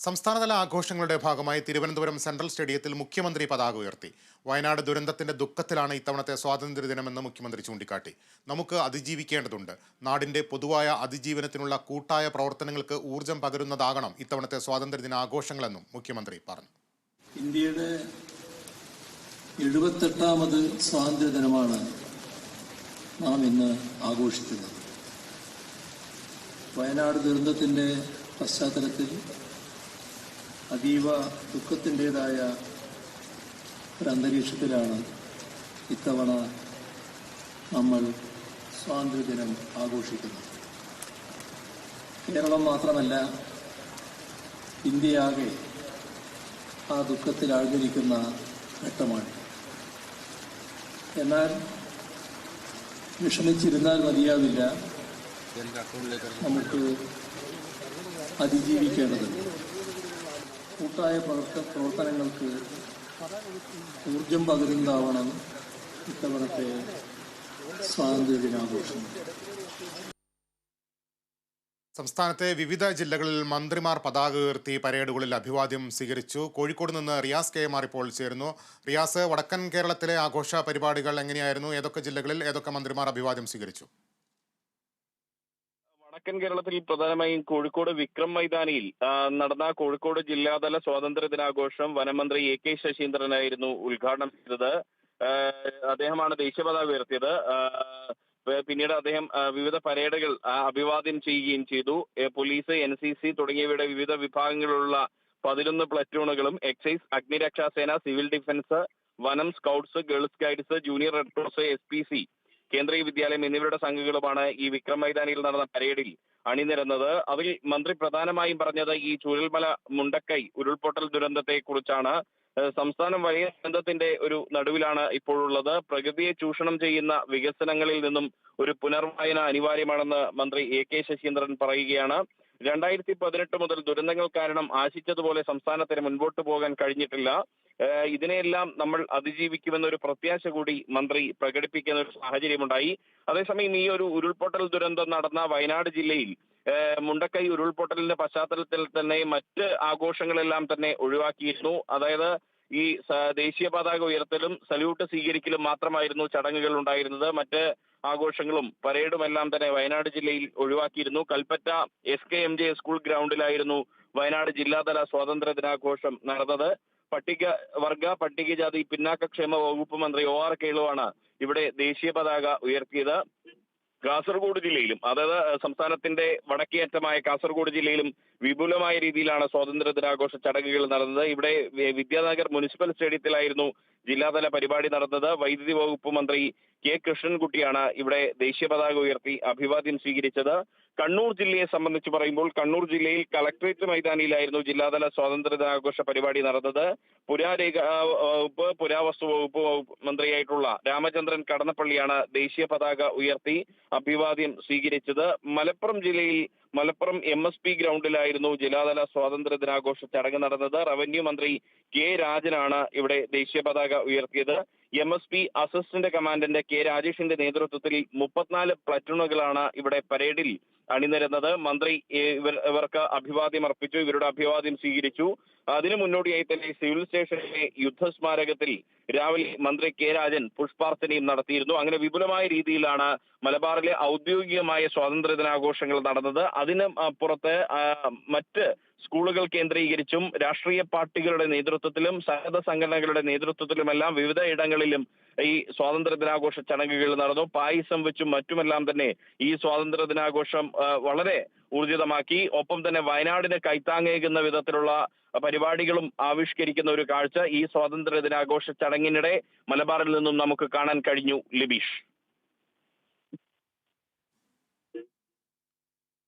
സംസ്ഥാനതല ആഘോഷങ്ങളുടെ ഭാഗമായി തിരുവനന്തപുരം സെൻട്രൽ സ്റ്റേഡിയത്തിൽ മുഖ്യമന്ത്രി പതാക ഉയർത്തി. വയനാട് ദുരന്തത്തിന്റെ ദുഃഖത്തിലാണ് ഇത്തവണത്തെ സ്വാതന്ത്ര്യദിനമെന്ന് മുഖ്യമന്ത്രി ചൂണ്ടിക്കാട്ടി. നമുക്ക് അതിജീവിക്കേണ്ടതുണ്ട്. നാടിന്റെ പൊതുവായ അതിജീവനത്തിനുള്ള കൂട്ടായ പ്രവർത്തനങ്ങൾക്ക് ഊർജം പകരുന്നതാകണം ഇത്തവണത്തെ സ്വാതന്ത്ര്യദിന ആഘോഷങ്ങളെന്നും മുഖ്യമന്ത്രി പറഞ്ഞു. ഇന്ത്യയുടെ 78ാമത് സ്വാതന്ത്ര്യദിനമാണ് നാം ഇന്ന് ആഘോഷിക്കുന്നത്. വയനാട് ദുരന്തത്തിന്റെ പശ്ചാത്തലത്തിൽ അതീവ ദുഃഖത്തിൻ്റെതായ ഒരു അന്തരീക്ഷത്തിലാണ് ഇത്തവണ നമ്മൾ സ്വാതന്ത്ര്യദിനം ആഘോഷിക്കുന്നത്. കേരളം മാത്രമല്ല, ഇന്ത്യയാകെ ആ ദുഃഖത്തിൽ ആഴ്ന്നിരിക്കുന്ന ഘട്ടമാണ്. എന്നാൽ വിഷമിച്ചിരുന്നാൽ മതിയാവില്ല, നമുക്ക് അതിജീവിക്കേണ്ടതുണ്ട്. കൂട്ടായ പ്രവർത്തനങ്ങൾക്ക് ഊർജം പകരുന്നതാവണം ഇത്തവണത്തെ സ്വാതന്ത്ര്യദിനാഘോഷം. സംസ്ഥാനത്തെ വിവിധ ജില്ലകളിൽ മന്ത്രിമാർ പതാക ഉയർത്തി പരേഡുകളിൽ അഭിവാദ്യം സ്വീകരിച്ചു. കോഴിക്കോട് നിന്ന് റിയാസ് കെ മാർ ഇപ്പോൾ ചേരുന്നു. റിയാസ്, വടക്കൻ കേരളത്തിലെ ആഘോഷ പരിപാടികൾ എങ്ങനെയായിരുന്നു? ഏതൊക്കെ ജില്ലകളിൽ ഏതൊക്കെ മന്ത്രിമാർ അഭിവാദ്യം സ്വീകരിച്ചു? വടക്കൻ കേരളത്തിൽ പ്രധാനമായും കോഴിക്കോട് വിക്രം മൈതാനിയിൽ നടന്ന കോഴിക്കോട് ജില്ലാതല സ്വാതന്ത്ര്യ ദിനാഘോഷം വനമന്ത്രി AK ശശീന്ദ്രനായിരുന്നു ഉദ്ഘാടനം ചെയ്തത്. അദ്ദേഹമാണ് ദേശീയ പതാക ഉയർത്തിയത്. പിന്നീട് അദ്ദേഹം വിവിധ പരേഡുകൾ അഭിവാദ്യം ചെയ്യുകയും ചെയ്തു. പോലീസ്, NCC തുടങ്ങിയവയുടെ വിവിധ വിഭാഗങ്ങളിലുള്ള 11 പ്ലറ്റൂണുകളും എക്സൈസ്, അഗ്നിരക്ഷാസേന, സിവിൽ ഡിഫൻസ്, വനം, scouts, girls guides, junior red cross, SPC, കേന്ദ്രീയ വിദ്യാലയം എന്നിവരുടെ സംഘങ്ങളുമാണ് ഈ വിക്രം മൈതാനിയിൽ നടന്ന പരേഡിൽ അണിനിരന്നത്. അതിൽ മന്ത്രി പ്രധാനമായും പറഞ്ഞത് ഈ ചൂരൽമല മുണ്ടക്കൈ ഉരുൾപൊട്ടൽ ദുരന്തത്തെ കുറിച്ചാണ്. സംസ്ഥാനം വലിയ ദുരന്തത്തിന്റെ ഒരു നടുവിലാണ് ഇപ്പോഴുള്ളത്. പ്രകൃതിയെ ചൂഷണം ചെയ്യുന്ന വികസനങ്ങളിൽ നിന്നും ഒരു പുനർവായന അനിവാര്യമാണെന്ന് മന്ത്രി AK ശശീന്ദ്രൻ പറയുകയാണ്. 2018 മുതൽ ദുരന്തങ്ങൾ കാരണം ആശിച്ചതുപോലെ സംസ്ഥാനത്തിന് മുൻപോട്ട് പോകാൻ കഴിഞ്ഞിട്ടില്ല. ഇതിനെയെല്ലാം നമ്മൾ അതിജീവിക്കുമെന്നൊരു പ്രത്യാശ കൂടി മന്ത്രി പ്രകടിപ്പിക്കുന്ന ഒരു സാഹചര്യമുണ്ടായി. അതേസമയം ഈ ഒരു ഉരുൾപൊട്ടൽ ദുരന്തം നടന്ന വയനാട് ജില്ലയിൽ മുണ്ടക്കൈ ഉരുൾപൊട്ടലിന്റെ പശ്ചാത്തലത്തിൽ തന്നെ മറ്റ് ആഘോഷങ്ങളെല്ലാം തന്നെ ഒഴിവാക്കിയിരുന്നു. അതായത് ഈ ദേശീയ പതാക ഉയർത്തലും സല്യൂട്ട് സ്വീകരിക്കലും മാത്രമായിരുന്നു ചടങ്ങുകൾ ഉണ്ടായിരുന്നത്. മറ്റ് ആഘോഷങ്ങളും പരേഡും എല്ലാം തന്നെ വയനാട് ജില്ലയിൽ ഒഴിവാക്കിയിരുന്നു. കൽപ്പറ്റ SKMJ സ്കൂൾ ഗ്രൗണ്ടിലായിരുന്നു വയനാട് ജില്ലാതല സ്വാതന്ത്ര്യ ദിനാഘോഷം നടന്നത്. പട്ടികജാതി പിന്നാക്കക്ഷേമ വകുപ്പ് മന്ത്രി OR കേളുവാണ് ഇവിടെ ദേശീയ പതാക ഉയർത്തിയത്. കാസർഗോഡ് ജില്ലയിലും, അതായത് സംസ്ഥാനത്തിന്റെ വടക്കേ അറ്റമായ കാസർഗോഡ് ജില്ലയിലും വിപുലമായ രീതിയിലാണ് സ്വാതന്ത്ര്യ ദിനാഘോഷ ചടങ്ങുകൾ നടന്നത്. ഇവിടെ വിദ്യാനഗർ മുനിസിപ്പൽ സ്റ്റേഡിയത്തിലായിരുന്നു ജില്ലാതല പരിപാടി നടന്നത്. വൈദ്യുതി വകുപ്പ് മന്ത്രി K കൃഷ്ണൻകുട്ടിയാണ് ഇവിടെ ദേശീയ പതാക ഉയർത്തി അഭിവാദ്യം സ്വീകരിച്ചത്. കണ്ണൂർ ജില്ലയെ സംബന്ധിച്ച് പറയുമ്പോൾ കണ്ണൂർ ജില്ലയിൽ കളക്ടറേറ്റ് മൈതാനിയിലായിരുന്നു ജില്ലാതല സ്വാതന്ത്ര്യ ദിനാഘോഷ പരിപാടി നടന്നത്. പുരാവസ്തു വകുപ്പ് മന്ത്രിയായിട്ടുള്ള രാമചന്ദ്രൻ കടന്നപ്പള്ളിയാണ് ദേശീയ പതാക ഉയർത്തി അഭിവാദ്യം സ്വീകരിച്ചത്. മലപ്പുറം ജില്ലയിൽ മലപ്പുറം MSP ഗ്രൗണ്ടിലായിരുന്നു ജില്ലാതല സ്വാതന്ത്ര്യ ദിനാഘോഷ ചടങ്ങ് നടന്നത്. റവന്യൂ മന്ത്രി K രാജനാണ് ഇവിടെ ദേശീയ പതാക ഉയർത്തിയത്. MSP അസിസ്റ്റന്റ് കമാൻഡന്റ് K രാജേഷിന്റെ നേതൃത്വത്തിൽ 34 പ്ലറ്റൂണുകളാണ് ഇവിടെ പരേഡിൽ അണിനിരന്നത്. മന്ത്രി ഇവർക്ക് അഭിവാദ്യം അർപ്പിച്ചു, ഇവരുടെ അഭിവാദ്യം സ്വീകരിച്ചു. അതിനു മുന്നോടിയായി തന്നെ സിവിൽ സ്റ്റേഷനിലെ യുദ്ധസ്മാരകത്തിൽ രാവിലെ മന്ത്രി K രാജൻ പുഷ്പാർച്ചനയും നടത്തിയിരുന്നു. അങ്ങനെ വിപുലമായ രീതിയിലാണ് മലബാറിലെ ഔദ്യോഗികമായ സ്വാതന്ത്ര്യ ദിനാഘോഷങ്ങൾ നടന്നത്. അതിന് പുറത്ത് മറ്റ് സ്കൂളുകൾ കേന്ദ്രീകരിച്ചും രാഷ്ട്രീയ പാർട്ടികളുടെ നേതൃത്വത്തിലും സന്നദ്ധ സംഘടനകളുടെ നേതൃത്വത്തിലുമെല്ലാം വിവിധ ഇടങ്ങളിലും ഈ സ്വാതന്ത്ര്യ ദിനാഘോഷ ചടങ്ങുകൾ നടന്നു. പായസം വെച്ചും മറ്റുമെല്ലാം തന്നെ ഈ സ്വാതന്ത്ര്യ ദിനാഘോഷം വളരെ ഊർജിതമാക്കി. ഒപ്പം തന്നെ വയനാടിന് കൈത്താങ്ങേകുന്ന വിധത്തിലുള്ള പരിപാടികളും ആവിഷ്കരിക്കുന്ന ഒരു കാഴ്ച ഈ സ്വാതന്ത്ര്യ ദിനാഘോഷ ചടങ്ങിനിടെ മലബാറിൽ നിന്നും നമുക്ക് കാണാൻ കഴിഞ്ഞു. ലിബീഷ്.